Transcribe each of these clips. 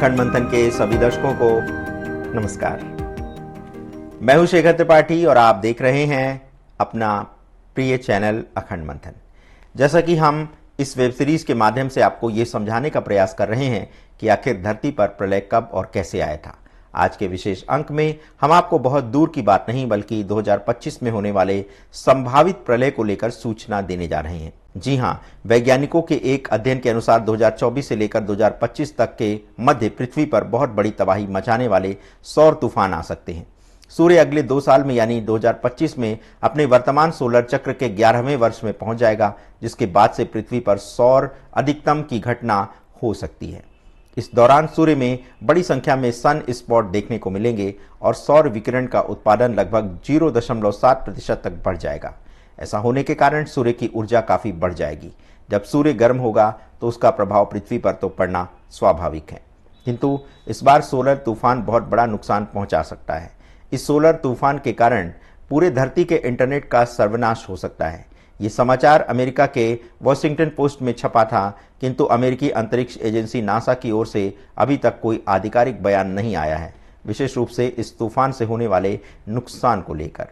अखंड मंथन के सभी दर्शकों को नमस्कार। मैं हूं शेखर त्रिपाठी और आप देख रहे हैं अपना प्रिय चैनल अखंड मंथन। जैसा कि हम इस वेब सीरीज के माध्यम से आपको ये समझाने का प्रयास कर रहे हैं कि आखिर धरती पर प्रलय कब और कैसे आया था। आज के विशेष अंक में हम आपको बहुत दूर की बात नहीं बल्कि 2025 में होने वाले संभावित प्रलय को लेकर सूचना देने जा रहे हैं। जी हां, वैज्ञानिकों के एक अध्ययन के अनुसार 2024 से लेकर 2025 तक के मध्य पृथ्वी पर बहुत बड़ी तबाही मचाने वाले सौर तूफान आ सकते हैं। सूर्य अगले 2 साल में यानी 2025 में अपने वर्तमान सोलर चक्र के 11वें वर्ष में पहुंच जाएगा, जिसके बाद से पृथ्वी पर सौर अधिकतम की घटना हो सकती है। इस दौरान सूर्य में बड़ी संख्या में सन स्पॉट देखने को मिलेंगे और सौर विकिरण का उत्पादन लगभग 0.7% तक बढ़ जाएगा। ऐसा होने के कारण सूर्य की ऊर्जा काफी बढ़ जाएगी। जब सूर्य गर्म होगा तो उसका प्रभाव पृथ्वी पर तो पड़ना स्वाभाविक है, किंतु इस बार सोलर तूफान बहुत बड़ा नुकसान पहुंचा सकता है। इस सोलर तूफान के कारण पूरे धरती के इंटरनेट का सर्वनाश हो सकता है। ये समाचार अमेरिका के वॉशिंगटन पोस्ट में छपा था, किंतु अमेरिकी अंतरिक्ष एजेंसी नासा की ओर से अभी तक कोई आधिकारिक बयान नहीं आया है, विशेष रूप से इस तूफान से होने वाले नुकसान को लेकर।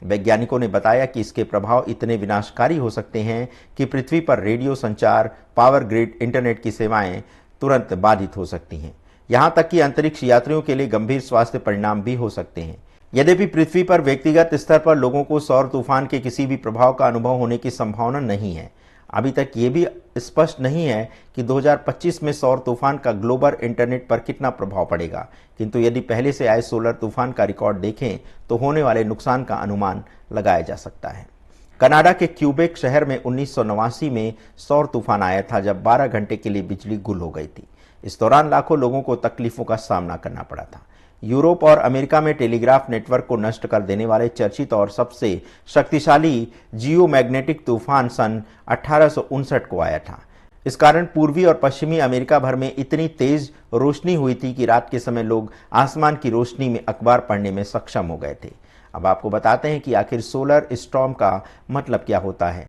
वैज्ञानिकों ने बताया कि इसके प्रभाव इतने विनाशकारी हो सकते हैं कि पृथ्वी पर रेडियो संचार, पावर ग्रिड, इंटरनेट की सेवाएं तुरंत बाधित हो सकती हैं। यहां तक कि अंतरिक्ष यात्रियों के लिए गंभीर स्वास्थ्य परिणाम भी हो सकते हैं। यद्यपि पृथ्वी पर व्यक्तिगत स्तर पर लोगों को सौर तूफान के किसी भी प्रभाव का अनुभव होने की संभावना नहीं है। अभी तक ये भी स्पष्ट नहीं है कि 2025 में सौर तूफान का ग्लोबल इंटरनेट पर कितना प्रभाव पड़ेगा, किंतु यदि पहले से आए सोलर तूफान का रिकॉर्ड देखें तो होने वाले नुकसान का अनुमान लगाया जा सकता है। कनाडा के क्यूबेक शहर में 1989 में सौर तूफान आया था, जब 12 घंटे के लिए बिजली गुल हो गई थी। इस दौरान लाखों लोगों को तकलीफों का सामना करना पड़ा था। यूरोप और अमेरिका में टेलीग्राफ नेटवर्क को नष्ट कर देने वाले चर्चित और सबसे शक्तिशाली जियोमैग्नेटिक तूफान सन 1859 को आया था। इस कारण पूर्वी और पश्चिमी अमेरिका भर में इतनी तेज रोशनी हुई थी कि रात के समय लोग आसमान की रोशनी में अखबार पढ़ने में सक्षम हो गए थे। अब आपको बताते हैं कि आखिर सोलर स्टॉर्म का मतलब क्या होता है।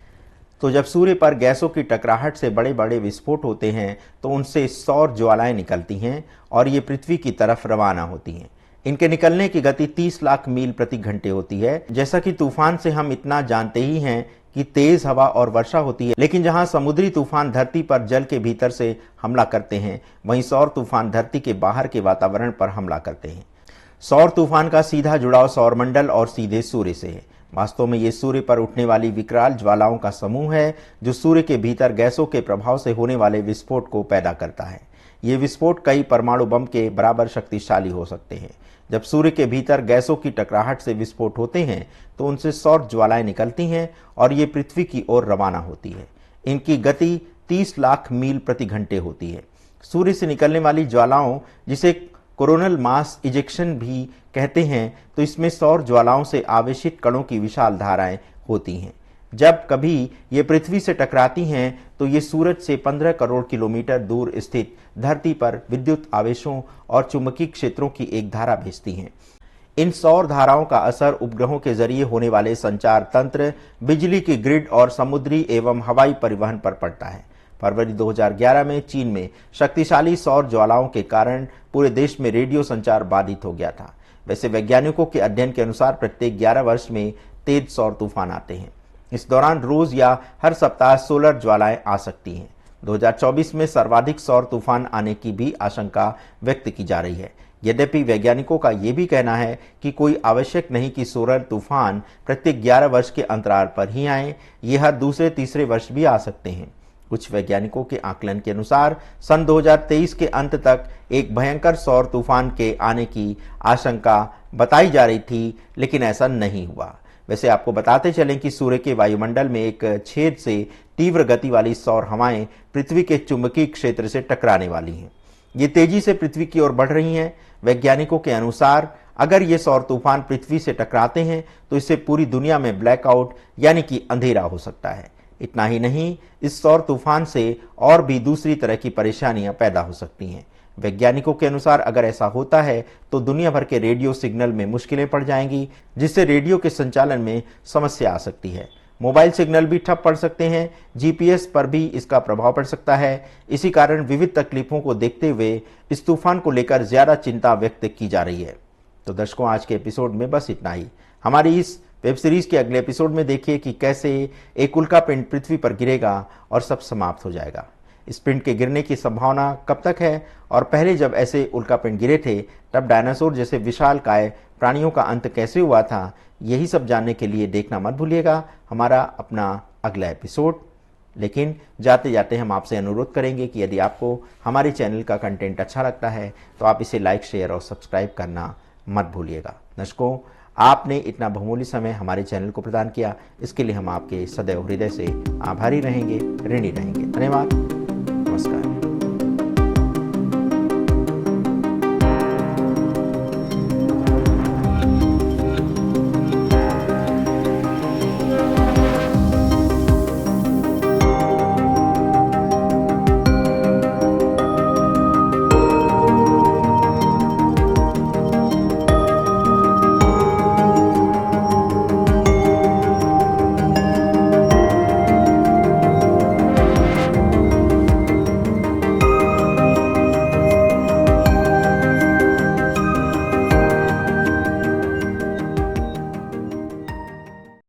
तो जब सूर्य पर गैसों की टकराहट से बड़े बड़े विस्फोट होते हैं तो उनसे सौर ज्वालाएं निकलती हैं और ये पृथ्वी की तरफ रवाना होती हैं। इनके निकलने की गति 30 लाख मील प्रति घंटे होती है। जैसा कि तूफान से हम इतना जानते ही हैं कि तेज हवा और वर्षा होती है, लेकिन जहां समुद्री तूफान धरती पर जल के भीतर से हमला करते हैं, वहीं सौर तूफान धरती के बाहर के वातावरण पर हमला करते हैं। सौर तूफान का सीधा जुड़ाव सौरमंडल और सीधे सूर्य से है। वास्तव में ये सूर्य पर उठने वाली विकराल ज्वालाओं का समूह है जो सूर्य के भीतर गैसों के प्रभाव से होने वाले विस्फोट को पैदा करता है। ये विस्फोट कई परमाणु बम के बराबर शक्तिशाली हो सकते हैं। जब सूर्य के भीतर गैसों की टकराहट से विस्फोट होते हैं तो उनसे सौर ज्वालाएं निकलती हैं और ये पृथ्वी की ओर रवाना होती है। इनकी गति 30 लाख मील प्रति घंटे होती है। सूर्य से निकलने वाली ज्वालाओं, जिसे कोरोनल मास इजेक्शन भी कहते हैं, तो इसमें सौर ज्वालाओं से आवेशित कणों की विशाल धाराएं होती हैं। जब कभी ये पृथ्वी से टकराती हैं तो ये सूरज से 15 करोड़ किलोमीटर दूर स्थित धरती पर विद्युत आवेशों और चुंबकीय क्षेत्रों की एक धारा भेजती हैं। इन सौर धाराओं का असर उपग्रहों के जरिए होने वाले संचार तंत्र, बिजली की ग्रिड और समुद्री एवं हवाई परिवहन पर पड़ता है। फरवरी 2011 में चीन में शक्तिशाली सौर ज्वालाओं के कारण पूरे देश में रेडियो संचार बाधित हो गया था। वैसे वैज्ञानिकों के अध्ययन के अनुसार प्रत्येक 11 वर्ष में तेज सौर तूफान आते हैं। इस दौरान रोज या हर सप्ताह सोलर ज्वालाएं आ सकती हैं। 2024 में सर्वाधिक सौर तूफान आने की भी आशंका व्यक्त की जा रही है। यद्यपि वैज्ञानिकों का यह भी कहना है कि कोई आवश्यक नहीं कि सोलर तूफान प्रत्येक 11 वर्ष के अंतराल पर ही आए, ये हर दूसरे तीसरे वर्ष भी आ सकते हैं। कुछ वैज्ञानिकों के आकलन के अनुसार सन 2023 के अंत तक एक भयंकर सौर तूफान के आने की आशंका बताई जा रही थी, लेकिन ऐसा नहीं हुआ। वैसे आपको बताते चलें कि सूर्य के वायुमंडल में एक छेद से तीव्र गति वाली सौर हवाएं पृथ्वी के चुंबकीय क्षेत्र से टकराने वाली हैं। ये तेजी से पृथ्वी की ओर बढ़ रही हैं। वैज्ञानिकों के अनुसार अगर ये सौर तूफान पृथ्वी से टकराते हैं तो इससे पूरी दुनिया में ब्लैकआउट यानी कि अंधेरा हो सकता है। इतना ही नहीं, इस सौर तूफान से और भी दूसरी तरह की परेशानियां पैदा हो सकती हैं। वैज्ञानिकों के अनुसार अगर ऐसा होता है तो दुनिया भर के रेडियो सिग्नल में मुश्किलें पड़ जाएंगी, जिससे रेडियो के संचालन में समस्या आ सकती है। मोबाइल सिग्नल भी ठप पड़ सकते हैं, जीपीएस पर भी इसका प्रभाव पड़ सकता है। इसी कारण विविध तकलीफों को देखते हुए इस तूफान को लेकर ज्यादा चिंता व्यक्त की जा रही है। तो दर्शकों, आज के एपिसोड में बस इतना ही। हमारी इस वेब सीरीज के अगले एपिसोड में देखिए कि कैसे एक उल्कापिंड पृथ्वी पर गिरेगा और सब समाप्त हो जाएगा। इस पिंड के गिरने की संभावना कब तक है और पहले जब ऐसे उल्कापिंड गिरे थे तब डायनासोर जैसे विशालकाय प्राणियों का अंत कैसे हुआ था, यही सब जानने के लिए देखना मत भूलिएगा हमारा अपना अगला एपिसोड। लेकिन जाते जाते हम आपसे अनुरोध करेंगे कि यदि आपको हमारे चैनल का कंटेंट अच्छा लगता है तो आप इसे लाइक, शेयर और सब्सक्राइब करना मत भूलिएगा। दर्शकों, आपने इतना बहुमूल्य समय हमारे चैनल को प्रदान किया, इसके लिए हम आपके सदैव हृदय से आभारी रहेंगे, ऋणी रहेंगे। धन्यवाद। नमस्कार।